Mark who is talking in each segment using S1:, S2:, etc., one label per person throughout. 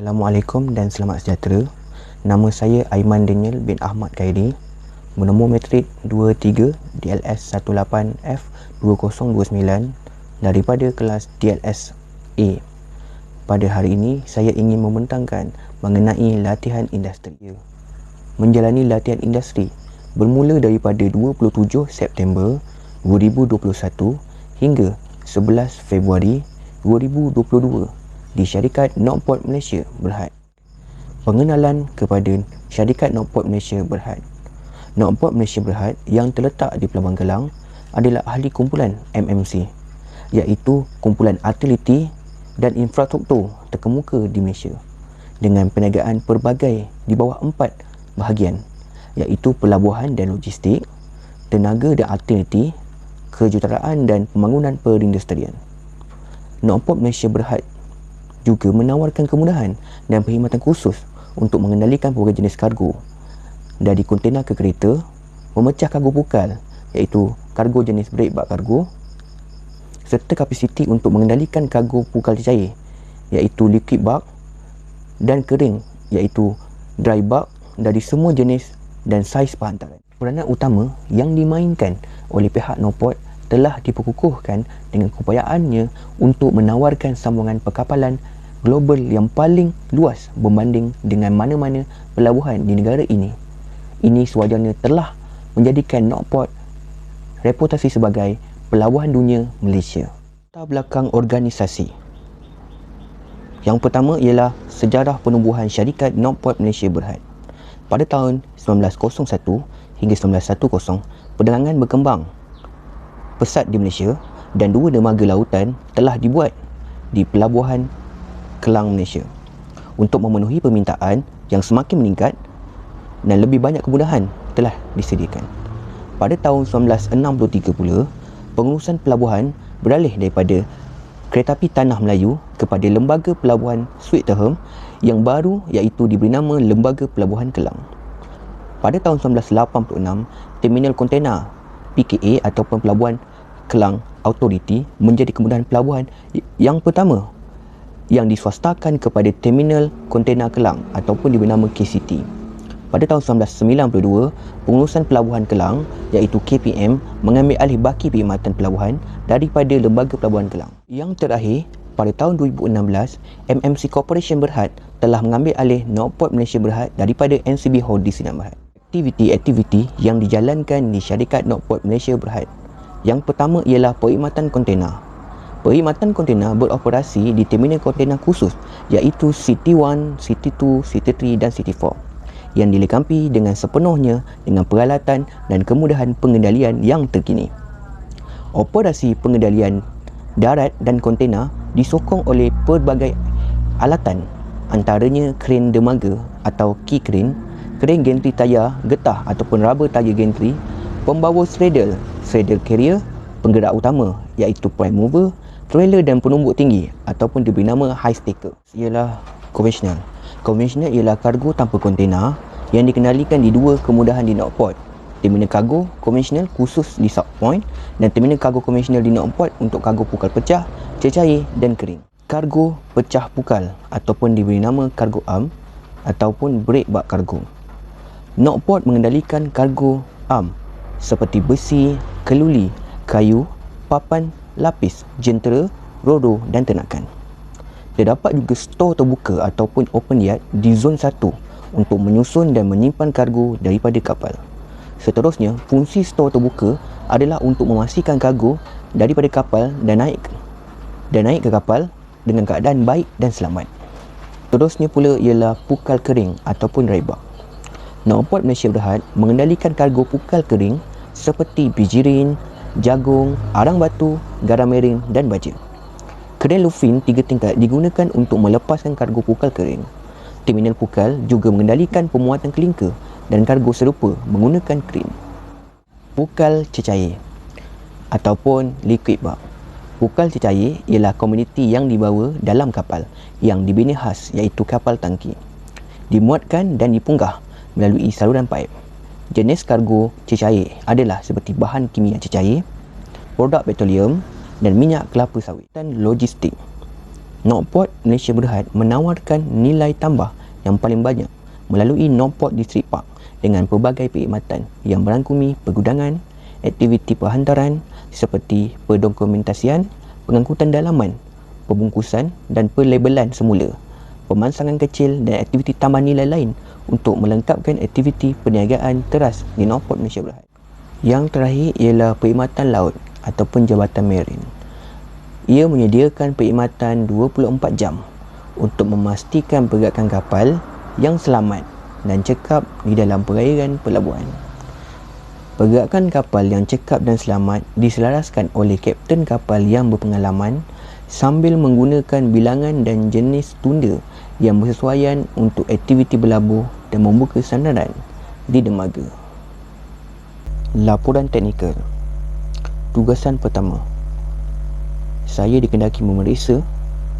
S1: Assalamualaikum dan selamat sejahtera. Nama saya Aiman Daniel bin Ahmad Khairi, bernombor matrik 23 DLS 18F2029 daripada kelas DLS A. Pada hari ini, saya ingin membentangkan mengenai latihan industri. Menjalani latihan industri bermula daripada 27 September 2021 hingga 11 Februari 2022 di syarikat Knockport Malaysia Berhad. Pengenalan kepada syarikat Knockport Malaysia Berhad. Knockport Malaysia Berhad yang terletak di Pelabuhan Kelang adalah ahli kumpulan MMC, iaitu kumpulan artiliti dan infrastruktur terkemuka di Malaysia dengan perniagaan pelbagai di bawah 4 bahagian, iaitu pelabuhan dan logistik, tenaga dan artiliti, kejuruteraan dan pembangunan perindustrian. Knockport Malaysia Berhad juga menawarkan kemudahan dan perkhidmatan khusus untuk mengendalikan pelbagai jenis kargo dari kontena ke kereta, memecah kargo pukal iaitu kargo jenis breakbulk kargo, serta kapasiti untuk mengendalikan kargo pukal cair iaitu liquid bulk dan kering iaitu dry bulk dari semua jenis dan saiz perhantaran. Peranan utama yang dimainkan oleh pihak Knockport telah diperkukuhkan dengan keupayaannya untuk menawarkan sambungan perkapalan global yang paling luas berbanding dengan mana-mana pelabuhan di negara ini. Ini sewajarnya telah menjadikan Knockport reputasi sebagai pelabuhan dunia Malaysia. Latar belakang organisasi. Yang pertama ialah sejarah penubuhan syarikat Knockport Malaysia Berhad. Pada tahun 1901 hingga 1910, perdagangan berkembang pesat di Malaysia dan 2 dermaga lautan telah dibuat di Pelabuhan Kelang, Malaysia untuk memenuhi permintaan yang semakin meningkat dan lebih banyak kemudahan telah disediakan. Pada tahun 1963 pula, pengurusan pelabuhan beralih daripada Keretapi Tanah Melayu kepada Lembaga Pelabuhan Swettenham yang baru iaitu diberi nama Lembaga Pelabuhan Kelang. Pada tahun 1986, terminal kontena PKA ataupun Pelabuhan Kelang Authority menjadi kemudahan pelabuhan yang pertama yang diswastakan kepada terminal kontena Kelang ataupun diberi nama KCT. Pada tahun 1992, pengurusan Pelabuhan Kelang iaitu KPM mengambil alih baki perkhidmatan pelabuhan daripada Lembaga Pelabuhan Kelang. Yang terakhir, pada tahun 2016, MMC Corporation Berhad telah mengambil alih Knockport Malaysia Berhad daripada NCB Holdings Sinar Berhad. Aktiviti-aktiviti yang dijalankan di syarikat Knockport Malaysia Berhad. Yang pertama ialah perkhidmatan kontena. Perkhidmatan kontena beroperasi di terminal kontena khusus iaitu City 1, City 2, City 3 dan City 4 yang dilengkapi dengan sepenuhnya dengan peralatan dan kemudahan pengendalian yang terkini. Operasi pengendalian darat dan kontena disokong oleh pelbagai alatan, antaranya kren dermaga atau key crane, kren gantry tayar getah ataupun rubber tayar gantry, pembawa straddle carrier, penggerak utama iaitu prime mover, trailer dan penumbuk tinggi ataupun diberi nama high stacker. Ialah konvensional. Konvensional ialah kargo tanpa kontena yang dikendalikan di 2 kemudahan di Knockport. Terminal kargo konvensional khusus di South Point dan terminal kargo konvensional di Knockport untuk kargo pukal pecah, cecair dan kering. Kargo pecah pukal ataupun diberi nama kargo arm ataupun breakbulk kargo. Knockport mengendalikan kargo arm seperti besi, keluli, kayu, papan, lapis, jentera, roro dan tenakan. Terdapat juga stor terbuka ataupun open yard di zon 1 untuk menyusun dan menyimpan kargo daripada kapal. Seterusnya, fungsi stor terbuka adalah untuk memastikan kargo daripada kapal dan naik ke kapal dengan keadaan baik dan selamat. Seterusnya pula ialah pukal kering ataupun dry bulk. Knockport Malaysia Berhad mengendalikan kargo pukal kering seperti bijirin, jagung, arang batu, garam mirin dan baja. Kren lufin 3 tingkat digunakan untuk melepaskan kargo pukal kering. Terminal pukal juga mengendalikan pemuatan klinker dan kargo serupa menggunakan kren. Pukal cecair ataupun liquid bulk. Pukal cecair ialah komuniti yang dibawa dalam kapal yang dibina khas iaitu kapal tangki. Dimuatkan dan dipunggah melalui saluran paip. Jenis kargo cecair adalah seperti bahan kimia cecair, produk petroleum dan minyak kelapa sawit. Dan logistik. Northport Malaysia Berhad menawarkan nilai tambah yang paling banyak melalui Northport District Park dengan pelbagai perkhidmatan yang merangkumi pergudangan, aktiviti perhantaran seperti pendokumentasian, pengangkutan dalaman, pembungkusan dan pelabelan semula, pemansangan kecil dan aktiviti tambah nilai lain untuk melengkapkan aktiviti perniagaan teras di Northport Malaysia Berhad. Yang terakhir ialah perkhidmatan laut ataupun Jabatan Marine. Ia menyediakan perkhidmatan 24 jam untuk memastikan pergerakan kapal yang selamat dan cekap di dalam perairan pelabuhan. Pergerakan kapal yang cekap dan selamat diselaraskan oleh kapten kapal yang berpengalaman sambil menggunakan bilangan dan jenis tunda yang bersesuaian untuk aktiviti berlabuh dan membuka sandaran di dermaga. Laporan teknikal. Tugasan pertama, saya dikendaki memeriksa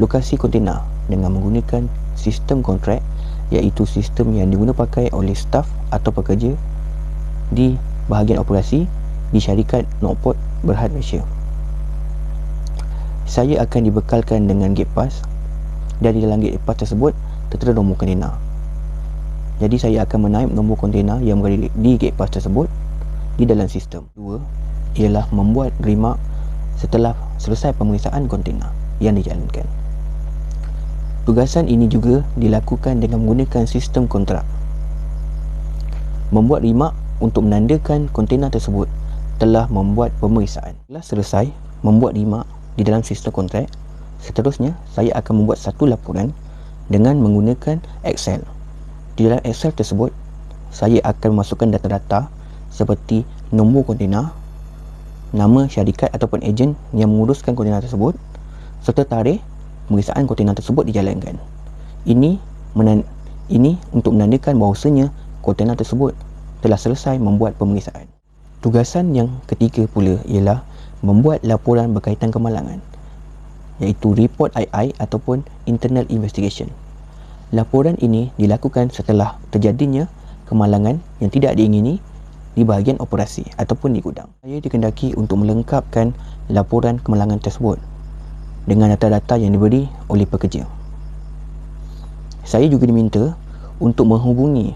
S1: lokasi kontena dengan menggunakan sistem kontrak, iaitu sistem yang diguna pakai oleh staf atau pekerja di bahagian operasi di syarikat Northport Berhad Malaysia. Saya akan dibekalkan dengan gate pass dan di dalam gate pass tersebut tertera nombor kontena. Jadi saya akan menaip nombor kontena yang berada di gate pass tersebut di dalam sistem. Dua ialah membuat remark setelah selesai pemeriksaan kontena yang dijalankan. Tugasan ini juga dilakukan dengan menggunakan sistem kontrak. Membuat remark untuk menandakan kontena tersebut telah membuat pemeriksaan. Setelah selesai membuat remark di dalam sistem kontrak, seterusnya saya akan membuat satu laporan dengan menggunakan Excel. Di dalam Excel tersebut, saya akan memasukkan data-data seperti nombor kontena, nama syarikat ataupun ejen yang menguruskan kontena tersebut, serta tarikh pemeriksaan kontena tersebut dijalankan. Ini untuk menandakan bahawasanya kontena tersebut telah selesai membuat pemeriksaan. Tugasan yang ketiga pula ialah membuat laporan berkaitan kemalangan, iaitu report II ataupun internal investigation. Laporan ini dilakukan setelah terjadinya kemalangan yang tidak diingini di bahagian operasi ataupun di gudang. Saya dikendaki untuk melengkapkan laporan kemalangan tersebut dengan data-data yang diberi oleh pekerja. Saya juga diminta untuk menghubungi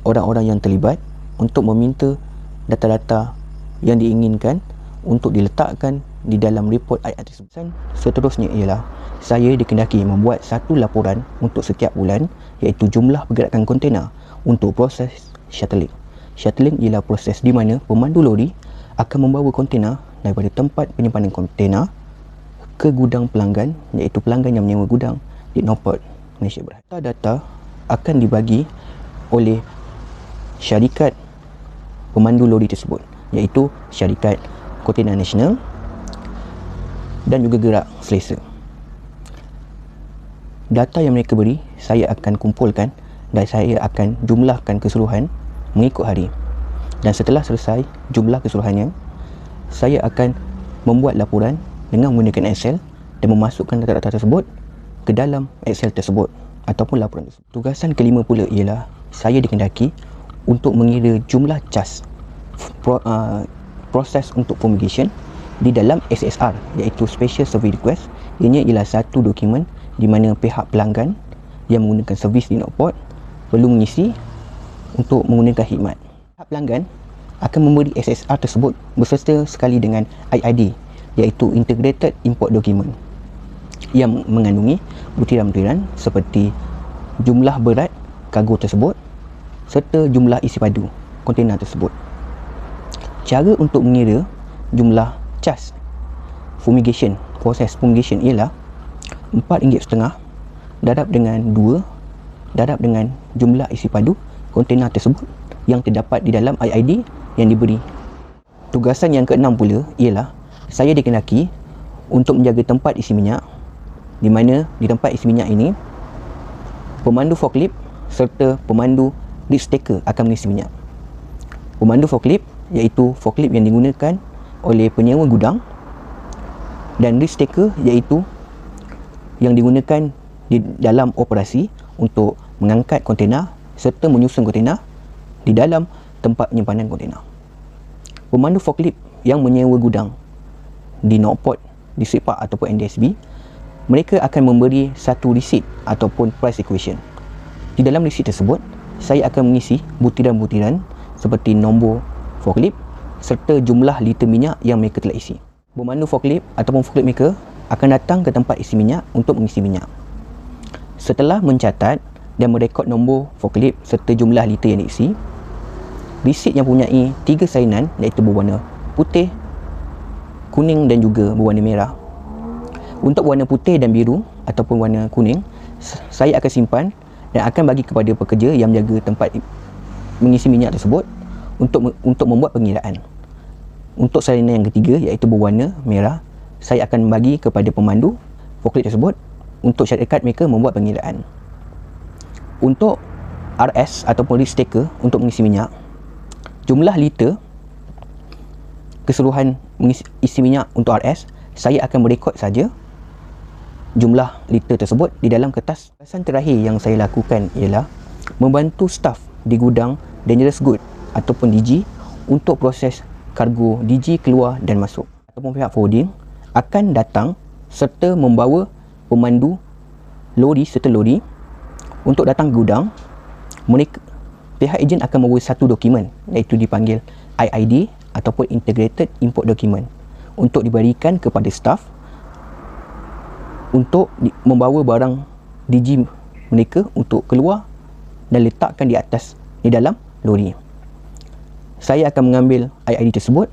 S1: orang-orang yang terlibat untuk meminta data-data yang diinginkan untuk diletakkan di dalam report II tersebut. Seterusnya ialah saya dikendaki membuat satu laporan untuk setiap bulan, iaitu jumlah pergerakan kontena untuk proses shuttling. Shuttling ialah proses di mana pemandu lori akan membawa kontena daripada tempat penyimpanan kontena ke gudang pelanggan, iaitu pelanggan yang menyewa gudang di Northport Malaysia Berhad. Data akan dibagi oleh syarikat pemandu lori tersebut, iaitu syarikat Kontena Nasional dan juga Gerak Selesa. Data yang mereka beri saya akan kumpulkan dan saya akan jumlahkan keseluruhan mengikut hari. Dan setelah selesai jumlah keseluruhannya, saya akan membuat laporan dengan menggunakan Excel dan memasukkan data-data tersebut ke dalam Excel tersebut ataupun laporan tersebut. Tugasan kelima pula ialah saya dikendaki untuk mengira jumlah cas proses untuk fumigation di dalam SSR, iaitu Special Service Request. Ianya ialah satu dokumen di mana pihak pelanggan yang menggunakan servis di Northport perlu mengisi untuk menggunakan khidmat. Pihak pelanggan akan memberi SSR tersebut berserta sekali dengan IID, iaitu Integrated Import Document, yang mengandungi butiran-butiran seperti jumlah berat kargo tersebut serta jumlah isi padu kontena tersebut. Cara untuk mengira jumlah cas fumigation, proses fumigation ialah RM4.5 darab dengan 2 darab dengan jumlah isi padu kontena tersebut yang terdapat di dalam IID yang diberi. Tugasan yang keenam pula ialah saya dikendaki untuk menjaga tempat isi minyak, di mana di tempat isi minyak ini pemandu forklift serta pemandu lift stacker akan mengisi minyak. Pemandu forklift iaitu forklift yang digunakan oleh penyewa gudang, dan lift stacker iaitu yang digunakan di dalam operasi untuk mengangkat kontena serta menyusun kontena di dalam tempat penyimpanan kontena. Pemandu forklift yang menyewa gudang di Northport District Park ataupun NDSB mereka akan memberi satu receipt ataupun price equation. Di dalam receipt tersebut, saya akan mengisi butiran-butiran seperti nombor forklift serta jumlah liter minyak yang mereka telah isi. Pemandu forklift ataupun forklift maker akan datang ke tempat isi minyak untuk mengisi minyak. Setelah mencatat dan merekod nombor forklift serta jumlah liter yang diisi, receipt yang mempunyai 3 salinan iaitu berwarna putih, kuning dan juga berwarna merah. Untuk warna putih dan biru ataupun warna kuning, saya akan simpan dan akan bagi kepada pekerja yang menjaga tempat mengisi minyak tersebut untuk membuat pengiraan. Untuk salinan yang ketiga iaitu berwarna merah, saya akan bagi kepada pemandu forklift tersebut untuk syarikat mereka membuat pengiraan. Untuk RS ataupun risk taker untuk mengisi minyak, jumlah liter keseluruhan isi minyak untuk RS, saya akan merekod saja jumlah liter tersebut di dalam kertas. Kesan terakhir yang saya lakukan ialah membantu staf di gudang dangerous good ataupun DG untuk proses kargo DG keluar dan masuk. Ataupun pihak forwarding akan datang serta membawa pemandu lori serta lori untuk datang ke gudang. Pihak ejen akan membawa satu dokumen iaitu dipanggil IID ataupun Integrated Import Document untuk diberikan kepada staf untuk membawa barang DG mereka untuk keluar dan letakkan di atas di dalam lori. Saya akan mengambil IID tersebut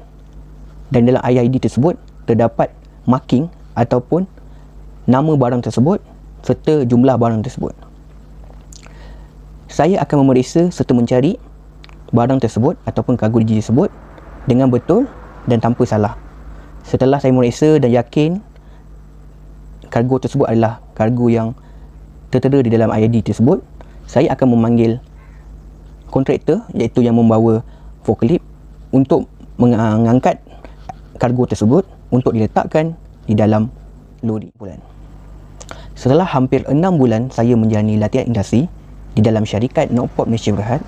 S1: dan dalam IID tersebut terdapat marking ataupun nama barang tersebut serta jumlah barang tersebut. Saya akan memeriksa serta mencari barang tersebut ataupun kargo DG tersebut dengan betul dan tanpa salah. Setelah saya memeriksa dan yakin kargo tersebut adalah kargo yang tertera di dalam IID tersebut, saya akan memanggil kontraktor iaitu yang membawa forklift untuk mengangkat kargo tersebut untuk diletakkan di dalam lori. Setelah hampir 6 bulan saya menjalani latihan industri di dalam syarikat Nokport Malaysia Berhad,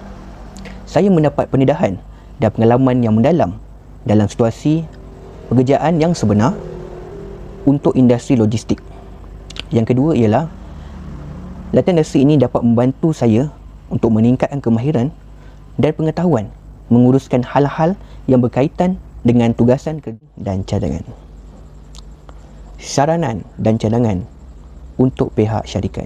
S1: saya mendapat pendedahan dan pengalaman yang mendalam dalam situasi pekerjaan yang sebenar untuk industri logistik. Yang kedua ialah latihan industri ini dapat membantu saya untuk meningkatkan kemahiran dan pengetahuan menguruskan hal-hal yang berkaitan dengan tugasan dan cadangan. Saranan dan cadangan untuk pihak syarikat.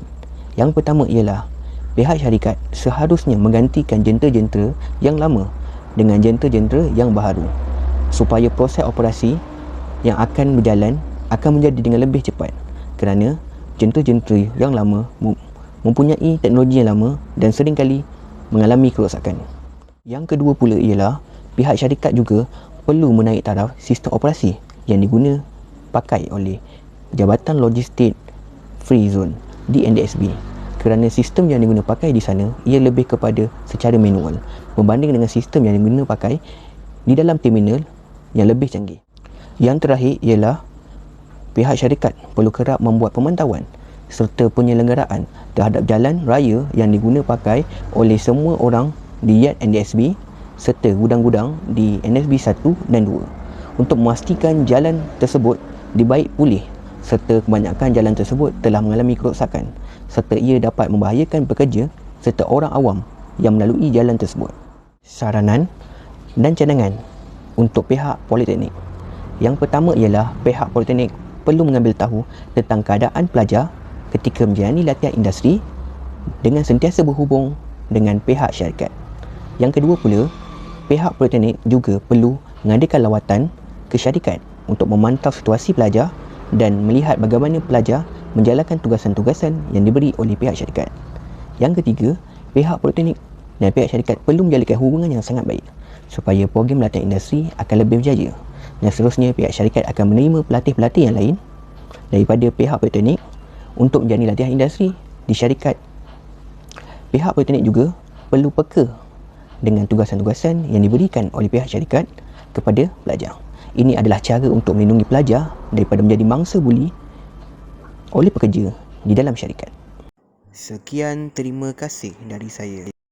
S1: Yang pertama ialah pihak syarikat seharusnya menggantikan jentera-jentera yang lama dengan jentera-jentera yang baharu supaya proses operasi yang akan berjalan akan menjadi dengan lebih cepat, kerana jentera-jentera yang lama mempunyai teknologi yang lama dan seringkali mengalami kerosakan. Yang kedua pula ialah pihak syarikat juga perlu menaik taraf sistem operasi yang diguna pakai oleh Jabatan Logistik Free Zone di NDSB, kerana sistem yang diguna pakai di sana ia lebih kepada secara manual berbanding dengan sistem yang diguna pakai di dalam terminal yang lebih canggih. Yang terakhir ialah pihak syarikat perlu kerap membuat pemantauan serta penyelenggaraan terhadap jalan raya yang diguna pakai oleh semua orang di yard NDSB serta gudang-gudang di NSB 1 dan 2 untuk memastikan jalan tersebut dibaik pulih serta kebanyakan jalan tersebut telah mengalami kerosakan serta ia dapat membahayakan pekerja serta orang awam yang melalui jalan tersebut. Saranan dan cadangan untuk pihak politeknik. Yang pertama ialah pihak politeknik perlu mengambil tahu tentang keadaan pelajar ketika menjalani latihan industri dengan sentiasa berhubung dengan pihak syarikat. Yang kedua pula, pihak politeknik juga perlu mengadakan lawatan ke syarikat untuk memantau situasi pelajar dan melihat bagaimana pelajar menjalankan tugasan-tugasan yang diberi oleh pihak syarikat. Yang ketiga, pihak politeknik dan pihak syarikat perlu menjalinkan hubungan yang sangat baik supaya program latihan industri akan lebih berjaya. Dan seterusnya, pihak syarikat akan menerima pelatih-pelatih yang lain daripada pihak politeknik untuk menjalani latihan industri di syarikat. Pihak politeknik juga perlu peka dengan tugasan-tugasan yang diberikan oleh pihak syarikat kepada pelajar. Ini adalah cara untuk melindungi pelajar daripada menjadi mangsa buli oleh pekerja di dalam syarikat. Sekian, terima kasih dari saya.